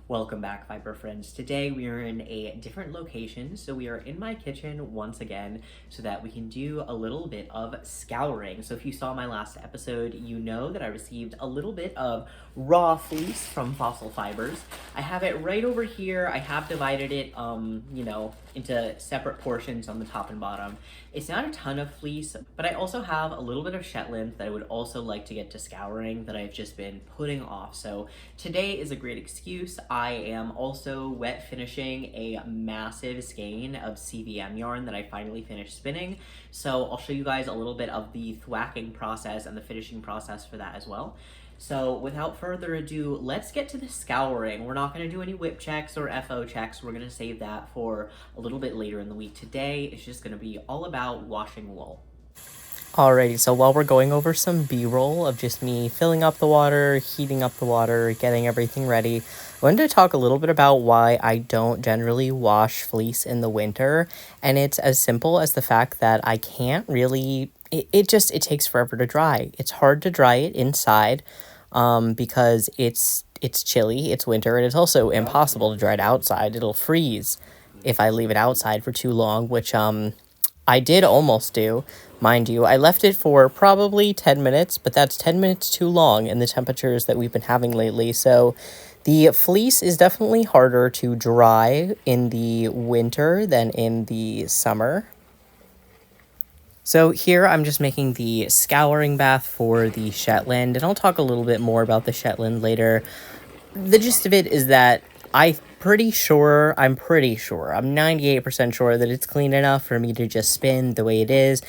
Welcome back, Viper friends. Today we are in a different location, so we are in my kitchen once again so that we can do a little bit of scouring. So if you saw my last episode, you know that I received a little bit of raw fleece from Fossil Fibers. I have it right over here. I have divided it, into separate portions on the top and bottom. It's not a ton of fleece, but I also have a little bit of Shetland that I would also like to get to scouring that I've just been putting off. So today is a great excuse. I am also wet finishing a massive skein of CVM yarn that I finally finished spinning. So I'll show you guys a little bit of the thwacking process and the finishing process for that as well. So without further ado, let's get to the scouring. We're not going to do any whip checks or FO checks. We're going to save that for a little bit later in the week. Today is just going to be all about washing wool. Alrighty, so while we're going over some B-roll of just me filling up the water, heating up the water, getting everything ready, I wanted to talk a little bit about why I don't generally wash fleece in the winter, and it's as simple as the fact that I can't really, it takes forever to dry. It's hard to dry it inside, because it's chilly, it's winter, and it's also impossible to dry it outside. It'll freeze if I leave it outside for too long, which, I did almost do. Mind you, I left it for probably 10 minutes, but that's 10 minutes too long in the temperatures that we've been having lately. So the fleece is definitely harder to dry in the winter than in the summer. So here I'm just making the scouring bath for the Shetland, and I'll talk a little bit more about the Shetland later. The gist of it is that I'm 98% sure that it's clean enough for me to just spin the way it is,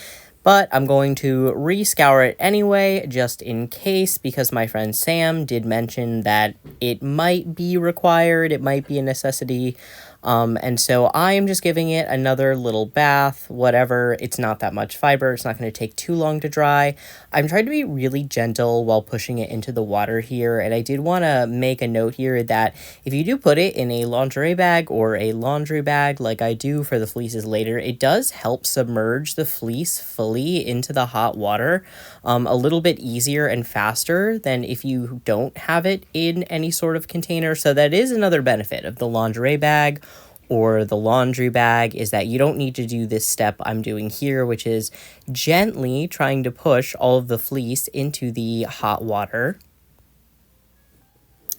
but I'm going to re-scour it anyway, just in case, because my friend Sam did mention that it might be required, it might be a necessity, and so I am just giving it another little bath, whatever. It's not that much fiber. It's not going to take too long to dry. I'm trying to be really gentle while pushing it into the water here, and I did want to make a note here that if you do put it in a lingerie bag or a laundry bag like I do for the fleeces later, it does help submerge the fleece fully into the hot water a little bit easier and faster than if you don't have it in any sort of container. So that is another benefit of the lingerie bag or the laundry bag, is that you don't need to do this step I'm doing here, which is gently trying to push all of the fleece into the hot water.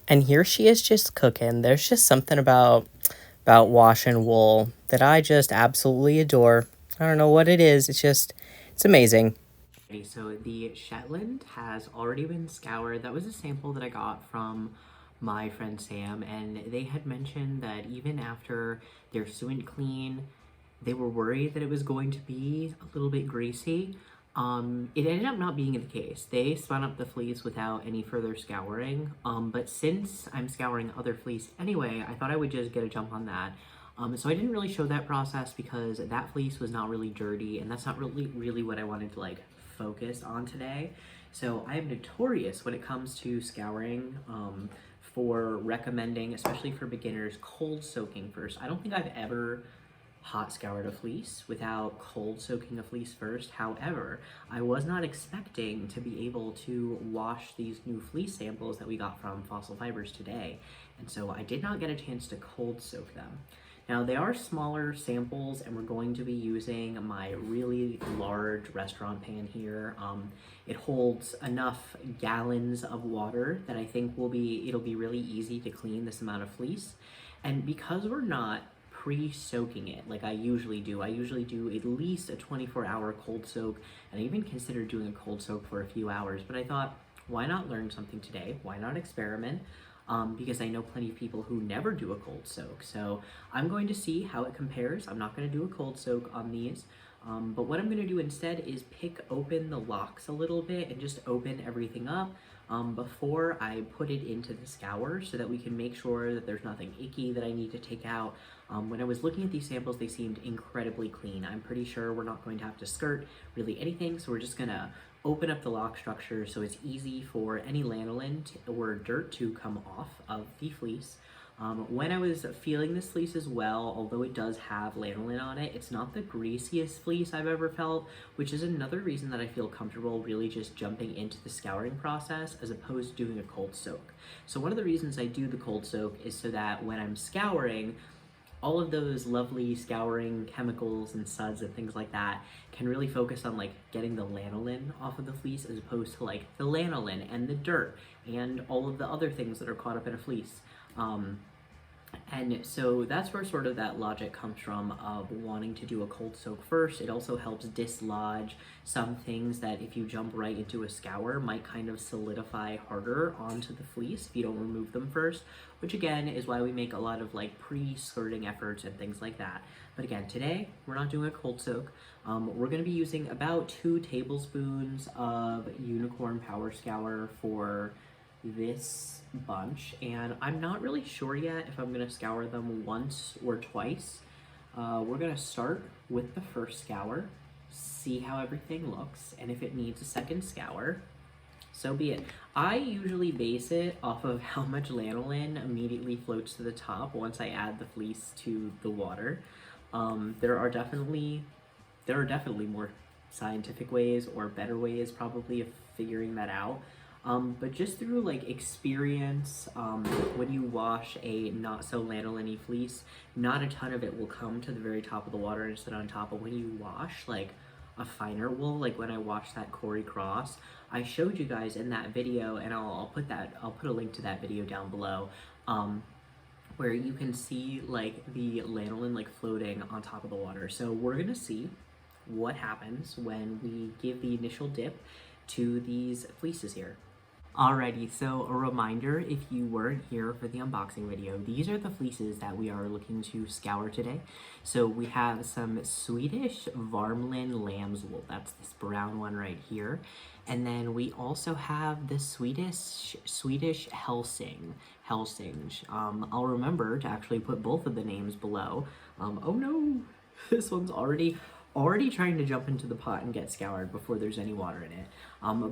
And here she is just cooking. There's just something about washing wool that I just absolutely adore. I don't know what it is. It's amazing. So the Shetland has already been scoured. That was a sample that I got from my friend Sam, and they had mentioned that even after their suet clean, they were worried that it was going to be a little bit greasy. It ended up not being the case. They spun up the fleece without any further scouring, but since I'm scouring other fleece anyway, I thought I would just get a jump on that. So I didn't really show that process because that fleece was not really dirty, and that's not really what I wanted to focus on today. So I am notorious when it comes to scouring, for recommending, especially for beginners, cold soaking first. I don't think I've ever hot scoured a fleece without cold soaking a fleece first. However, I was not expecting to be able to wash these new fleece samples that we got from Fossil Fibers today, and so I did not get a chance to cold soak them. Now, they are smaller samples, and we're going to be using my really large restaurant pan here. It holds enough gallons of water that I think it'll be really easy to clean this amount of fleece. And because we're not pre-soaking it like I usually do at least a 24-hour cold soak, and I even considered doing a cold soak for a few hours, but I thought, why not learn something today? Why not experiment? Because I know plenty of people who never do a cold soak. So I'm going to see how it compares. I'm not going to do a cold soak on these, but what I'm going to do instead is pick open the locks a little bit and just open everything up before I put it into the scour, so that we can make sure that there's nothing icky that I need to take out. When I was looking at these samples, they seemed incredibly clean. I'm pretty sure we're not going to have to skirt really anything, so we're just going to open up the lock structure so it's easy for any lanolin or dirt to come off of the fleece. When I was feeling this fleece as well, although it does have lanolin on it, it's not the greasiest fleece I've ever felt, which is another reason that I feel comfortable really just jumping into the scouring process as opposed to doing a cold soak. So one of the reasons I do the cold soak is so that when I'm scouring, all of those lovely scouring chemicals and suds and things like that can really focus on like getting the lanolin off of the fleece as opposed to like the lanolin and the dirt and all of the other things that are caught up in a fleece. And so that's where sort of that logic comes from of wanting to do a cold soak first. It also helps dislodge some things that if you jump right into a scour might kind of solidify harder onto the fleece if you don't remove them first, which again is why we make a lot of like pre-skirting efforts and things like that. But again, today we're not doing a cold soak. We're going to be using about 2 tablespoons of Unicorn Power Scour for this bunch, and I'm not really sure yet if I'm gonna scour them once or twice. We're gonna start with the first scour, see how everything looks, and if it needs a second scour, so be it. I usually base it off of how much lanolin immediately floats to the top once I add the fleece to the water. There are definitely more scientific ways or better ways probably of figuring that out. But just through like experience, when you wash a not so lanolin-y fleece, not a ton of it will come to the very top of the water and sit on top. But when you wash like a finer wool, like when I washed that Corey Cross, I showed you guys in that video, and I'll put a link to that video down below, where you can see like the lanolin like floating on top of the water. So we're gonna see what happens when we give the initial dip to these fleeces here. Alrighty, so a reminder, if you weren't here for the unboxing video, these are the fleeces that we are looking to scour today. So we have some Swedish Värmland lamb's wool, that's this brown one right here. And then we also have the Swedish Helsinge. I'll remember to actually put both of the names below. Oh no, this one's already trying to jump into the pot and get scoured before there's any water in it.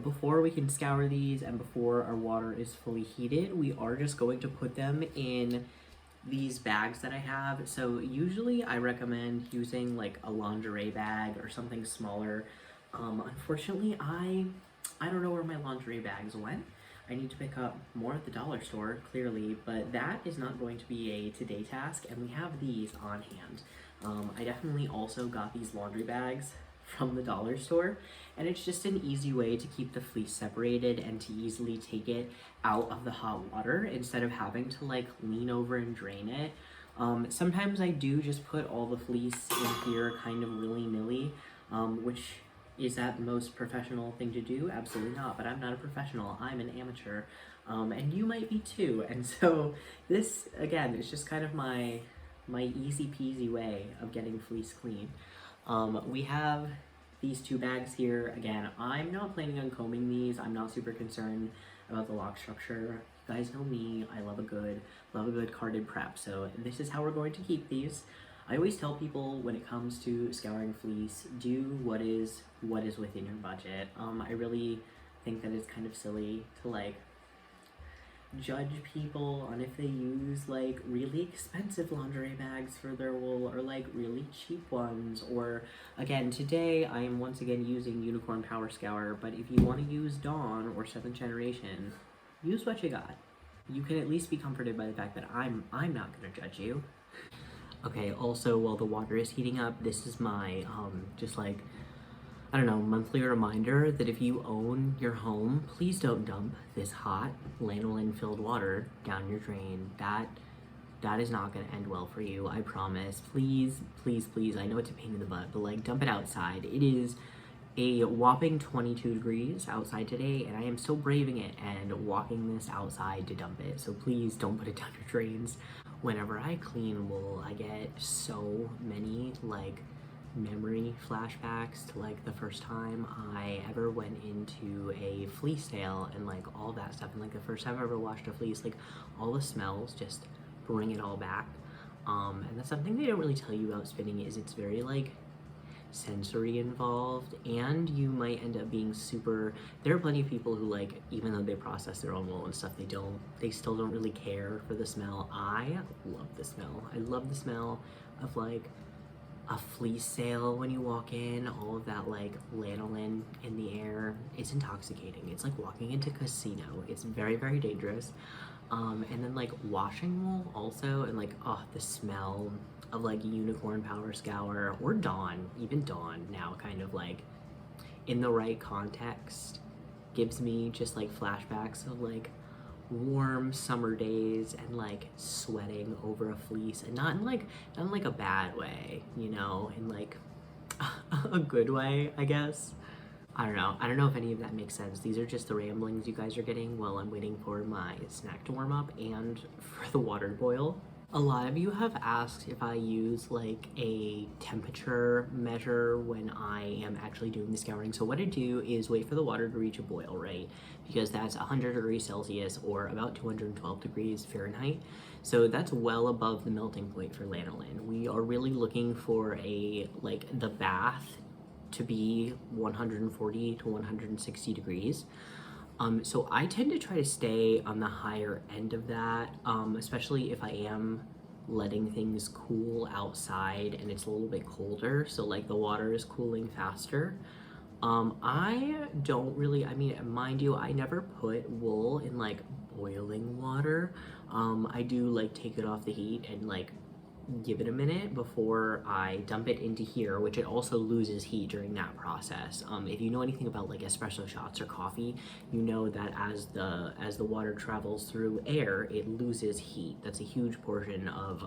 Before we can scour these and before our water is fully heated, we are just going to put them in these bags that I have. So usually I recommend using like a lingerie bag or something smaller. Unfortunately, I don't know where my lingerie bags went. I need to pick up more at the dollar store, clearly, but that is not going to be a today task, and we have these on hand. I definitely also got these laundry bags from the dollar store, and it's just an easy way to keep the fleece separated and to easily take it out of the hot water instead of having to like lean over and drain it. Sometimes I do just put all the fleece in here kind of willy-nilly, which is that the most professional thing to do? Absolutely not, but I'm not a professional, I'm an amateur, and you might be too, and so this, again, is just kind of my easy peasy way of getting fleece clean. We have these 2 bags here. Again, I'm not planning on combing these. I'm not super concerned about the lock structure. You guys know me, I love a good carded prep, so this is how we're going to keep these. I always tell people when it comes to scouring fleece, do what is within your budget. I really think that it's kind of silly to like judge people on if they use like really expensive lingerie bags for their wool or like really cheap ones. Or again, today I am once again using Unicorn Power Scour, but if you want to use Dawn or 7th Generation, use what you got. You can at least be comforted by the fact that I'm not gonna judge you. Okay, also while the water is heating up, this is my just like, I don't know, monthly reminder that if you own your home, please don't dump this hot lanolin-filled water down your drain. That is not going to end well for you, I promise. Please, please, please, I know it's a pain in the butt, but like dump it outside. It is a whopping 22 degrees outside today, and I am still braving it and walking this outside to dump it. So please don't put it down your drains. Whenever I clean wool, I get so many like memory flashbacks to like the first time I ever went into a fleece sale and like all that stuff, and like the first time I ever washed a fleece, like all the smells just bring it all back. And that's something they don't really tell you about spinning, is it's very like sensory involved, and you might end up being super, there are plenty of people who, like, even though they process their own wool and stuff, they still don't really care for the smell. I love the smell. I love the smell of like a fleece sale when you walk in, all of that like lanolin in the air. It's intoxicating. It's like walking into a casino. It's very, very dangerous. And then like washing wool also, and like, oh, the smell of like Unicorn Power Scour or Dawn, even Dawn now, kind of like in the right context, gives me just like flashbacks of like warm summer days and like sweating over a fleece, and not in like a bad way, you know, in like a good way, I guess. I don't know if any of that makes sense. These are just the ramblings you guys are getting while I'm waiting for my snack to warm up and for the water to boil. A lot of you have asked if I use like a temperature measure when I am actually doing the scouring. So what I do is wait for the water to reach a boil, right? Because that's 100 degrees Celsius or about 212 degrees Fahrenheit. So that's well above the melting point for lanolin. We are really looking for like the bath to be 140 to 160 degrees. So I tend to try to stay on the higher end of that, especially if I am letting things cool outside and it's a little bit colder, so like the water is cooling faster. I don't really, I mean, mind you, I never put wool in like boiling water. I do like take it off the heat and like give it a minute before I dump it into here, which it also loses heat during that process. If you know anything about like espresso shots or coffee, you know that as the water travels through air, it loses heat. That's a huge portion of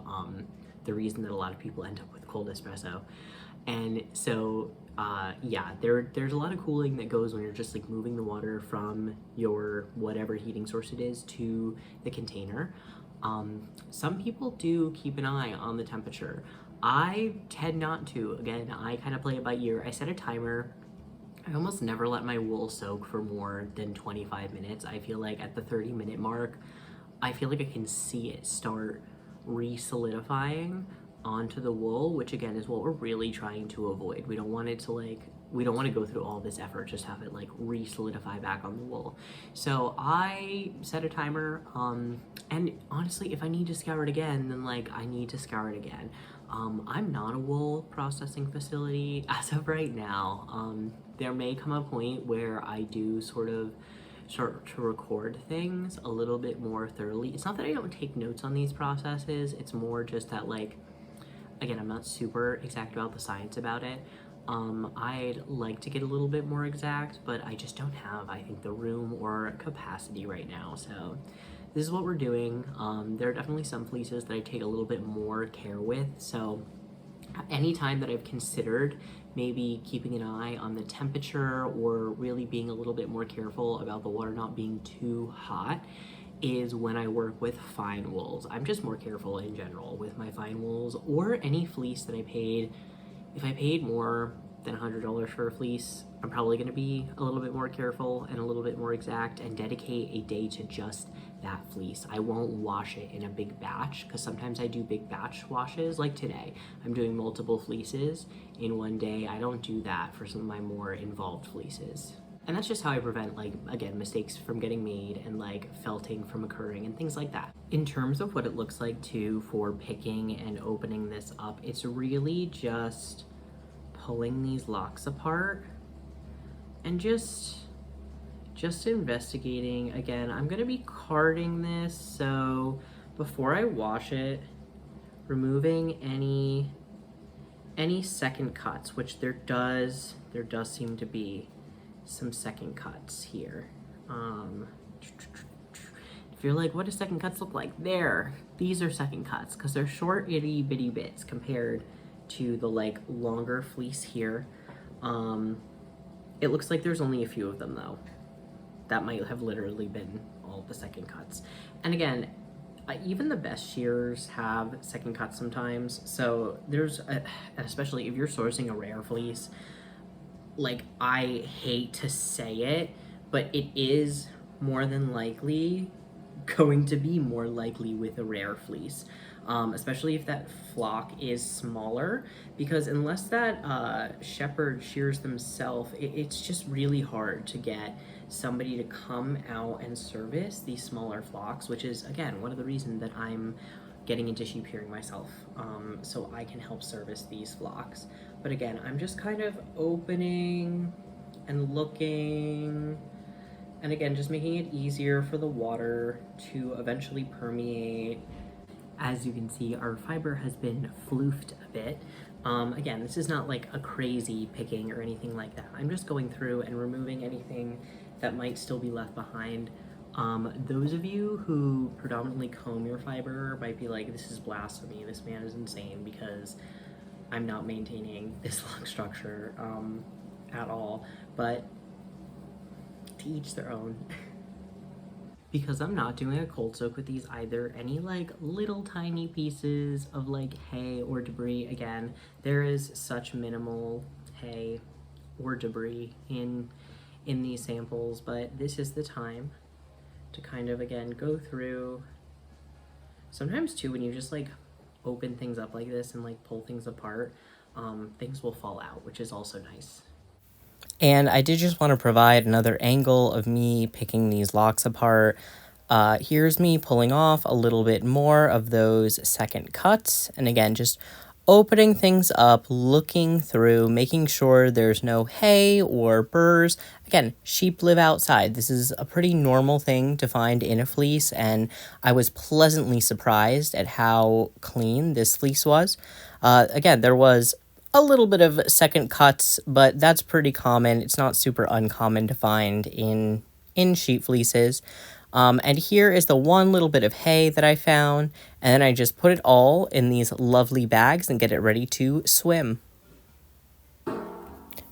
the reason that a lot of people end up with cold espresso. And so yeah, there's a lot of cooling that goes when you're just like moving the water from your whatever heating source it is to the container. Some people do keep an eye on the temperature. I tend not to. Again, I kind of play it by ear. I set a timer. I almost never let my wool soak for more than 25 minutes. I feel like at the 30-minute mark, I feel like I can see it start re-solidifying onto the wool, which again is what we're really trying to avoid. We don't want it to like, we don't want to go through all this effort just have it like re-solidify back on the wool. So I set a timer, and honestly, if I need to scour it again, then like I need to scour it again. I'm not a wool processing facility as of right now. There may come a point where I do sort of start to record things a little bit more thoroughly. It's not that I don't take notes on these processes, it's more just that like, again, I'm not super exact about the science about it. I'd like to get a little bit more exact, but I just don't have, I think, the room or capacity right now. So this is what we're doing. There are definitely some fleeces that I take a little bit more care with. So anytime that I've considered maybe keeping an eye on the temperature or really being a little bit more careful about the water not being too hot is when I work with fine wools. I'm just more careful in general with my fine wools or any fleece that I paid. If I paid more than $100 for a fleece, I'm probably gonna be a little bit more careful and a little bit more exact and dedicate a day to just that fleece. I won't wash it in a big batch because sometimes I do big batch washes, like today. I'm doing multiple fleeces in one day. I don't do that for some of my more involved fleeces. And that's just how I prevent, like, again, mistakes from getting made and like felting from occurring and things like that. In terms of what it looks like too for picking and opening this up, it's really just pulling these locks apart and just investigating. Again, I'm gonna be carding this, so before I wash it, removing any second cuts, which there does seem to be some second cuts here. If you're like, what do second cuts look like? These are second cuts because they're short itty bitty bits compared to the like longer fleece here. It looks like there's only a few of them though. That might have literally been all the second cuts. And again, even the best shearers have second cuts sometimes. So especially if you're sourcing a rare fleece, like, I hate to say it, but it is more than likely going to be more likely with a rare fleece, especially if that flock is smaller, because unless that shepherd shears themselves, it's just really hard to get somebody to come out and service these smaller flocks, which is, again, one of the reasons that I'm getting into sheep shearing myself, so I can help service these flocks. But again, I'm just kind of opening and looking, and again, just making it easier for the water to eventually permeate. As you can see, our fiber has been floofed a bit. Again, this is not like a crazy picking or anything like that. I'm just going through and removing anything that might still be left behind. Those of you who predominantly comb your fiber might be like, this is blasphemy, this man is insane, because I'm not maintaining this log structure at all. But to each their own. Because I'm not doing a cold soak with these either, any like little tiny pieces of like hay or debris, again, there is such minimal hay or debris in these samples, but this is the time to kind of, again, go through. Sometimes too, when you just like open things up like this and like pull things apart, things will fall out, which is also nice. And I did just want to provide another angle of me picking these locks apart. Here's me pulling off a little bit more of those second cuts. And again, just opening things up, looking through, making sure there's no hay or burrs. Again, sheep live outside. This is a pretty normal thing to find in a fleece, and I was pleasantly surprised at how clean this fleece was. Again, there was a little bit of second cuts, but that's pretty common. It's not super uncommon to find in sheep fleeces. And here is the one little bit of hay that I found, and then I just put it all in these lovely bags and get it ready to swim.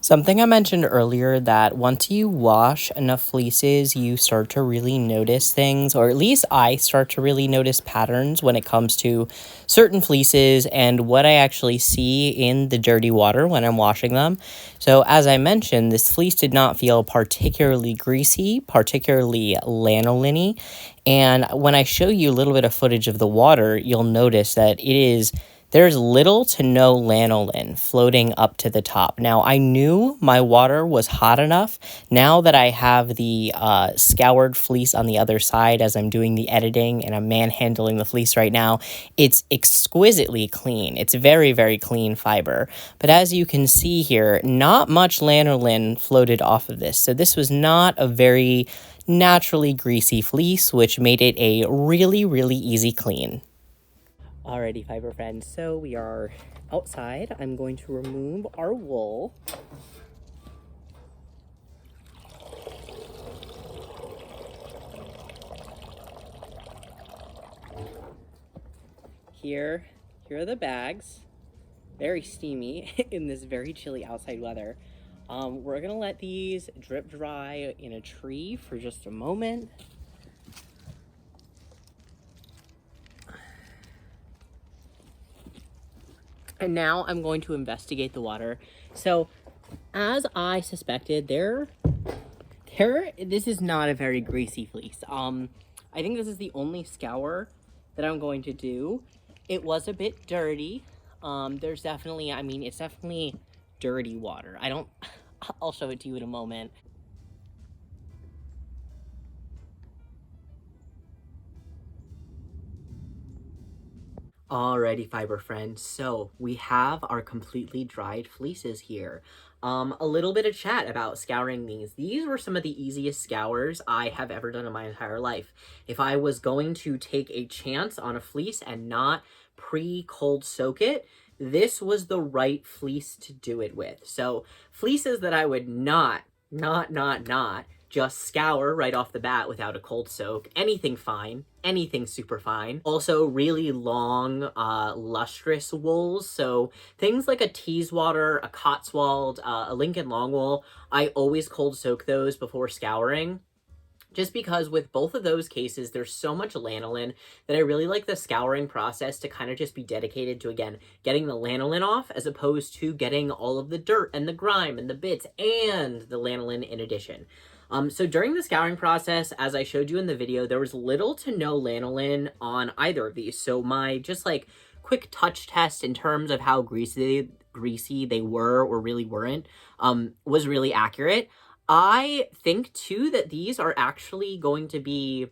Something I mentioned earlier, that once you wash enough fleeces, you start to really notice things, or at least I start to really notice patterns when it comes to certain fleeces and what I actually see in the dirty water when I'm washing them. So as I mentioned, this fleece did not feel particularly greasy, particularly lanolin-y, and when I show you a little bit of footage of the water, you'll notice that there's little to no lanolin floating up to the top. Now, I knew my water was hot enough. Now that I have the scoured fleece on the other side as I'm doing the editing and I'm manhandling the fleece right now, it's exquisitely clean. It's very, very clean fiber. But as you can see here, not much lanolin floated off of this. So this was not a very naturally greasy fleece, which made it a really, really easy clean. Alrighty, fiber friends, so we are outside. I'm going to remove our wool. Here are the bags. Very steamy in this very chilly outside weather. We're gonna let these drip dry in a tree for just a moment. And now I'm going to investigate the water. So, as I suspected, this is not a very greasy fleece. I think this is the only scour that I'm going to do. It was a bit dirty. There's definitely, it's definitely dirty water. I'll show it to you in a moment. Alrighty, fiber friends, so we have our completely dried fleeces here. A little bit of chat about scouring these. These were some of the easiest scours I have ever done in my entire life. If I was going to take a chance on a fleece and not pre-cold soak it, this was the right fleece to do it with. So fleeces that I would not just scour right off the bat without a cold soak. Anything fine, anything super fine. Also really long, lustrous wools. So things like a Teeswater, a Cotswold, a Lincoln long wool, I always cold soak those before scouring. Just because with both of those cases, there's so much lanolin that I really like the scouring process to kind of just be dedicated to, again, getting the lanolin off as opposed to getting all of the dirt and the grime and the bits and the lanolin in addition. So during the scouring process, as I showed you in the video, there was little to no lanolin on either of these. So my just like quick touch test in terms of how greasy they were or really weren't was really accurate. I think too that these are actually going to be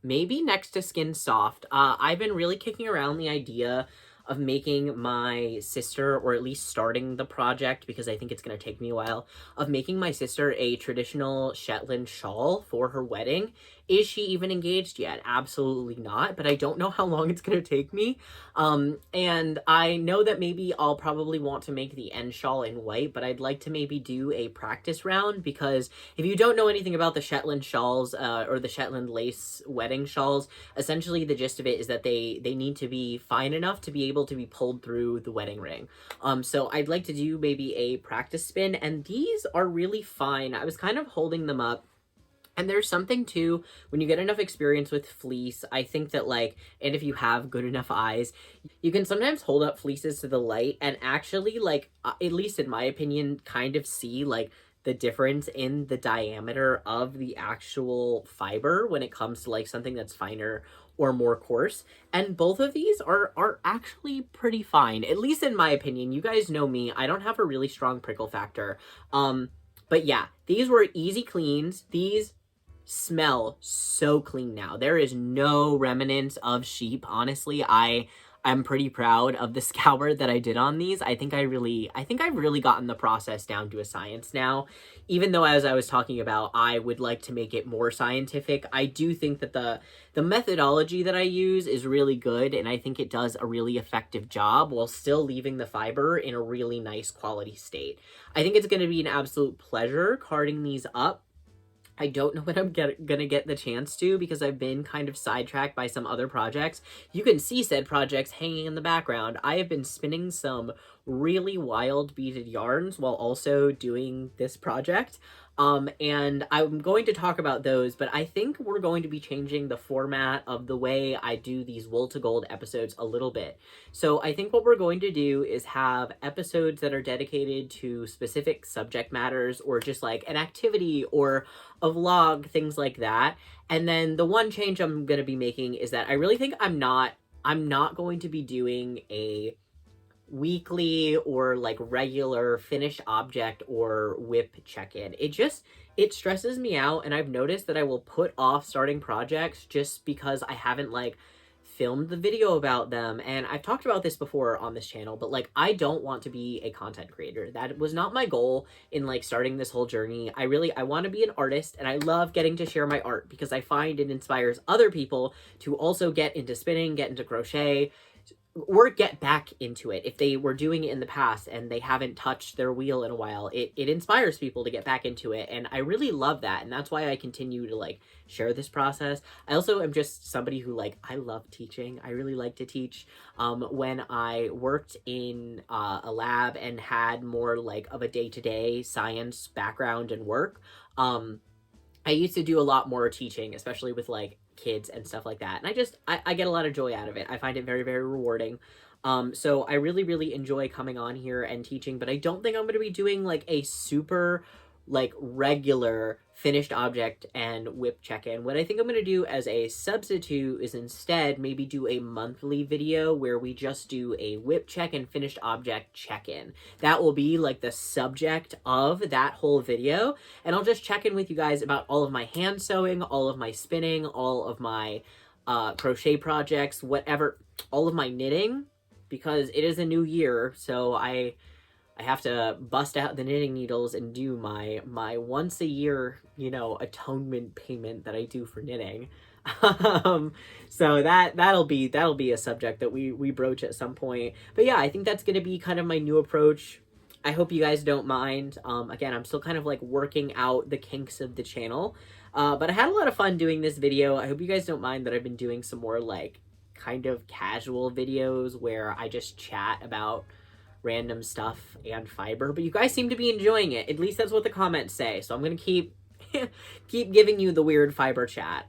maybe next to Skin Soft. I've been really kicking around the idea of making my sister, or at least starting the project, because I think it's going to take me a while, of making my sister a traditional Shetland shawl for her wedding. Is she even engaged yet? Absolutely not, but I don't know how long it's going to take me. And I know that maybe I'll probably want to make the end shawl in white, but I'd like to maybe do a practice round, because if you don't know anything about the Shetland shawls, or the Shetland lace wedding shawls, essentially the gist of it is that they need to be fine enough to be able to be pulled through the wedding ring. So I'd like to do maybe a practice spin, and these are really fine. I was kind of holding them up. And there's something too, when you get enough experience with fleece, I think that like, and if you have good enough eyes, you can sometimes hold up fleeces to the light and actually like, at least in my opinion, kind of see like the difference in the diameter of the actual fiber when it comes to like something that's finer or more coarse. And both of these are actually pretty fine, at least in my opinion. You guys know me, I don't have a really strong prickle factor. But yeah, these were easy cleans. These smell so clean now. There is no remnants of sheep. Honestly, I'm pretty proud of the scour that I did on these. I think I've really gotten the process down to a science now. Even though, as I was talking about, I would like to make it more scientific, I do think that the methodology that I use is really good, and I think it does a really effective job while still leaving the fiber in a really nice quality state. I think it's going to be an absolute pleasure carding these up. I don't know when I'm gonna get the chance to, because I've been kind of sidetracked by some other projects. You can see said projects hanging in the background. I have been spinning some really wild beaded yarns while also doing this project. And I'm going to talk about those, but I think we're going to be changing the format of the way I do these Wool to Gold episodes a little bit. So I think what we're going to do is have episodes that are dedicated to specific subject matters, or just like an activity or a vlog, things like that. And then the one change I'm going to be making is that I really think I'm not going to be doing a weekly or like regular finished object or whip check-in. It stresses me out, and I've noticed that I will put off starting projects just because I haven't like filmed the video about them. And I've talked about this before on this channel, but like, I don't want to be a content creator. That was not my goal in like starting this whole journey. I want to be an artist, and I love getting to share my art because I find it inspires other people to also get into spinning, get into crochet, or get back into it. If they were doing it in the past and they haven't touched their wheel in a while, it inspires people to get back into it. And I really love that. And that's why I continue to like share this process. I also am just somebody who like, I love teaching. I really like to teach. When I worked in a lab and had more like of a day-to-day science background and work, I used to do a lot more teaching, especially with like kids and stuff like that. And I get a lot of joy out of it. I find it very, very rewarding. So I really, really enjoy coming on here and teaching, but I don't think I'm going to be doing like a super like regular finished object and whip check-in. What I think I'm going to do as a substitute is instead maybe do a monthly video where we just do a whip check and finished object check-in. That will be like the subject of that whole video, and I'll just check in with you guys about all of my hand sewing, all of my spinning, all of my crochet projects, whatever, all of my knitting, because it is a new year, so I have to bust out the knitting needles and do my once a year, atonement payment that I do for knitting. So that'll be a subject that we broach at some point. But yeah, I think that's going to be kind of my new approach. I hope you guys don't mind. Again, I'm still kind of like working out the kinks of the channel. But I had a lot of fun doing this video. I hope you guys don't mind that I've been doing some more like kind of casual videos where I just chat about random stuff and fiber, but you guys seem to be enjoying it. At least that's what the comments say. So I'm gonna keep giving you the weird fiber chat.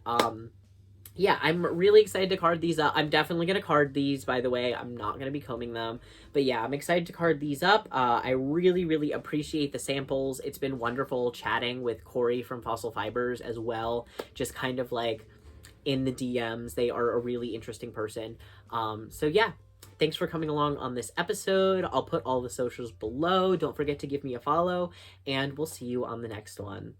yeah, I'm really excited to card these up. I'm definitely going to card these, by the way. I'm not going to be combing them. But yeah, I'm excited to card these up. I really, really appreciate the samples. It's been wonderful chatting with Corey from Fossil Fibers as well. Just kind of like in the DMs. They are a really interesting person. So yeah, thanks for coming along on this episode. I'll put all the socials below. Don't forget to give me a follow, and we'll see you on the next one.